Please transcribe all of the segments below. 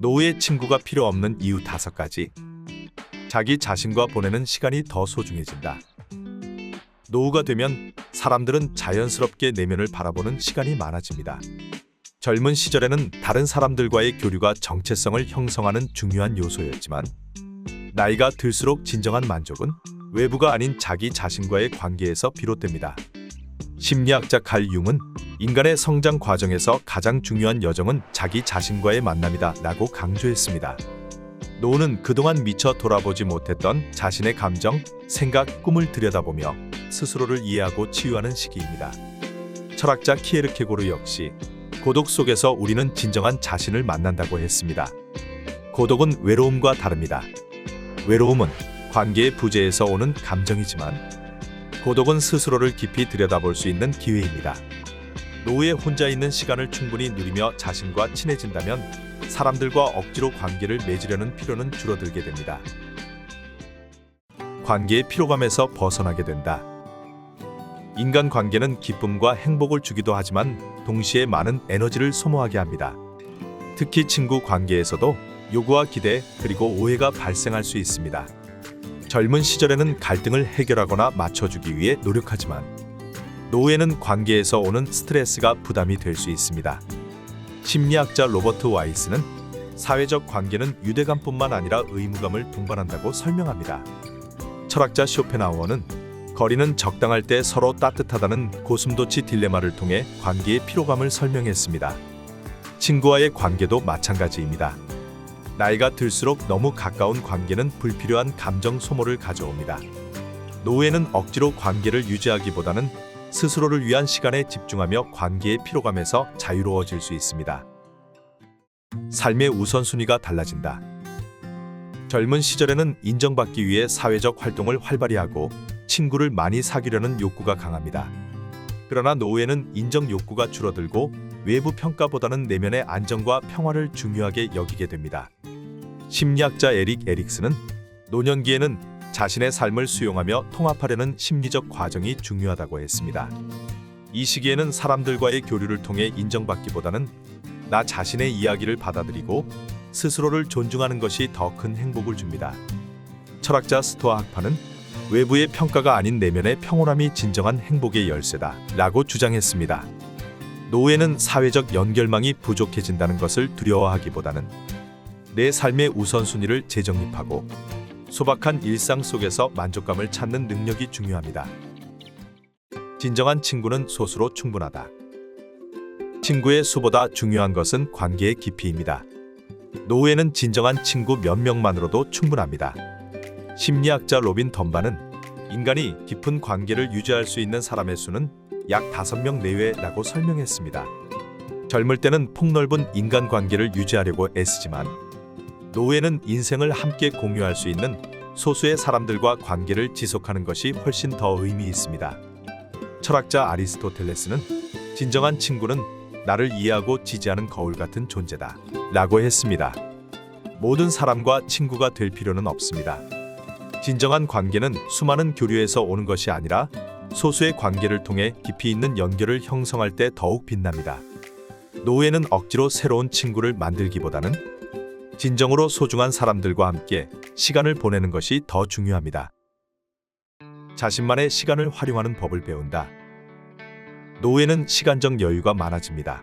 노후에 친구가 필요 없는 이유 5가지. 자기 자신과 보내는 시간이 더 소중해진다. 노후가 되면 사람들은 자연스럽게 내면을 바라보는 시간이 많아집니다. 젊은 시절에는 다른 사람들과의 교류가 정체성을 형성하는 중요한 요소였지만, 나이가 들수록 진정한 만족은 외부가 아닌 자기 자신과의 관계에서 비롯됩니다. 심리학자 칼 융은 인간의 성장 과정에서 가장 중요한 여정은 자기 자신과의 만남이다 라고 강조했습니다. 노후는 그동안 미처 돌아보지 못했던 자신의 감정, 생각, 꿈을 들여다보며 스스로를 이해하고 치유하는 시기입니다. 철학자 키에르케고르 역시 고독 속에서 우리는 진정한 자신을 만난다고 했습니다. 고독은 외로움과 다릅니다. 외로움은 관계의 부재에서 오는 감정이지만, 고독은 스스로를 깊이 들여다볼 수 있는 기회입니다. 노후에 혼자 있는 시간을 충분히 누리며 자신과 친해진다면 사람들과 억지로 관계를 맺으려는 필요는 줄어들게 됩니다. 관계의 피로감에서 벗어나게 된다. 인간 관계는 기쁨과 행복을 주기도 하지만 동시에 많은 에너지를 소모하게 합니다. 특히 친구 관계에서도 요구와 기대, 그리고 오해가 발생할 수 있습니다. 젊은 시절에는 갈등을 해결하거나 맞춰주기 위해 노력하지만, 노후에는 관계에서 오는 스트레스가 부담이 될 수 있습니다. 심리학자 로버트 와이스는 사회적 관계는 유대감뿐만 아니라 의무감을 동반한다고 설명합니다. 철학자 쇼펜하우어는 거리는 적당할 때 서로 따뜻하다는 고슴도치 딜레마를 통해 관계의 피로감을 설명했습니다. 친구와의 관계도 마찬가지입니다. 나이가 들수록 너무 가까운 관계는 불필요한 감정 소모를 가져옵니다. 노후에는 억지로 관계를 유지하기보다는 스스로를 위한 시간에 집중하며 관계의 피로감에서 자유로워질 수 있습니다. 삶의 우선순위가 달라진다. 젊은 시절에는 인정받기 위해 사회적 활동을 활발히 하고 친구를 많이 사귀려는 욕구가 강합니다. 그러나 노후에는 인정 욕구가 줄어들고 외부 평가보다는 내면의 안정과 평화를 중요하게 여기게 됩니다. 심리학자 에릭 에릭슨은 노년기에는 자신의 삶을 수용하며 통합하려는 심리적 과정이 중요하다고 했습니다. 이 시기에는 사람들과의 교류를 통해 인정받기보다는 나 자신의 이야기를 받아들이고 스스로를 존중하는 것이 더 큰 행복을 줍니다. 철학자 스토아 학파는 외부의 평가가 아닌 내면의 평온함이 진정한 행복의 열쇠다 라고 주장했습니다. 노후에는 사회적 연결망이 부족해진다는 것을 두려워하기보다는 내 삶의 우선순위를 재정립하고 소박한 일상 속에서 만족감을 찾는 능력이 중요합니다. 진정한 친구는 소수로 충분하다. 친구의 수보다 중요한 것은 관계의 깊이입니다. 노후에는 진정한 친구 몇 명만으로도 충분합니다. 심리학자 로빈 덤바는 인간이 깊은 관계를 유지할 수 있는 사람의 수는 약 5명 내외라고 설명했습니다. 젊을 때는 폭넓은 인간관계를 유지하려고 애쓰지만, 노후에는 인생을 함께 공유할 수 있는 소수의 사람들과 관계를 지속하는 것이 훨씬 더 의미 있습니다. 철학자 아리스토텔레스는 진정한 친구는 나를 이해하고 지지하는 거울 같은 존재다 라고 했습니다. 모든 사람과 친구가 될 필요는 없습니다. 진정한 관계는 수많은 교류에서 오는 것이 아니라 소수의 관계를 통해 깊이 있는 연결을 형성할 때 더욱 빛납니다. 노후에는 억지로 새로운 친구를 만들기보다는 진정으로 소중한 사람들과 함께 시간을 보내는 것이 더 중요합니다. 자신만의 시간을 활용하는 법을 배운다. 노후에는 시간적 여유가 많아집니다.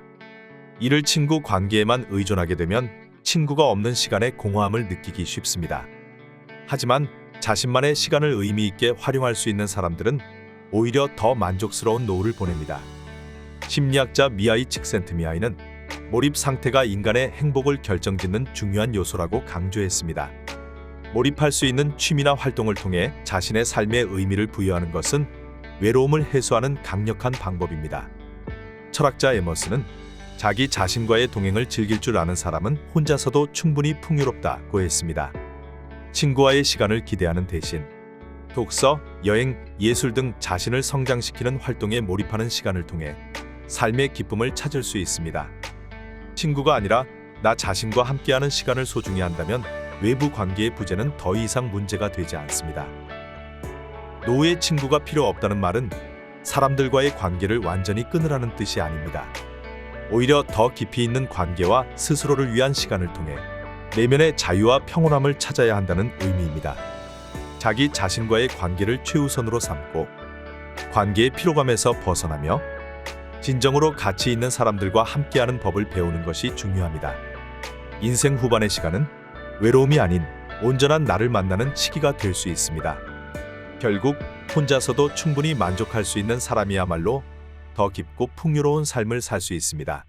이를 친구 관계에만 의존하게 되면 친구가 없는 시간의 공허함을 느끼기 쉽습니다. 하지만 자신만의 시간을 의미 있게 활용할 수 있는 사람들은 오히려 더 만족스러운 노후를 보냅니다. 심리학자 미하이 칙센트미하이는 몰입 상태가 인간의 행복을 결정짓는 중요한 요소라고 강조했습니다. 몰입할 수 있는 취미나 활동을 통해 자신의 삶에 의미를 부여하는 것은 외로움을 해소하는 강력한 방법입니다. 철학자 에머슨은 자기 자신과의 동행을 즐길 줄 아는 사람은 혼자서도 충분히 풍요롭다고 했습니다. 친구와의 시간을 기대하는 대신 독서, 여행, 예술 등 자신을 성장시키는 활동에 몰입하는 시간을 통해 삶의 기쁨을 찾을 수 있습니다. 친구가 아니라 나 자신과 함께하는 시간을 소중히 한다면 외부 관계의 부재는 더 이상 문제가 되지 않습니다. 노후에 친구가 필요 없다는 말은 사람들과의 관계를 완전히 끊으라는 뜻이 아닙니다. 오히려 더 깊이 있는 관계와 스스로를 위한 시간을 통해 내면의 자유와 평온함을 찾아야 한다는 의미입니다. 자기 자신과의 관계를 최우선으로 삼고 관계의 피로감에서 벗어나며 진정으로 가치 있는 사람들과 함께하는 법을 배우는 것이 중요합니다. 인생 후반의 시간은 외로움이 아닌 온전한 나를 만나는 시기가 될 수 있습니다. 결국 혼자서도 충분히 만족할 수 있는 사람이야말로 더 깊고 풍요로운 삶을 살 수 있습니다.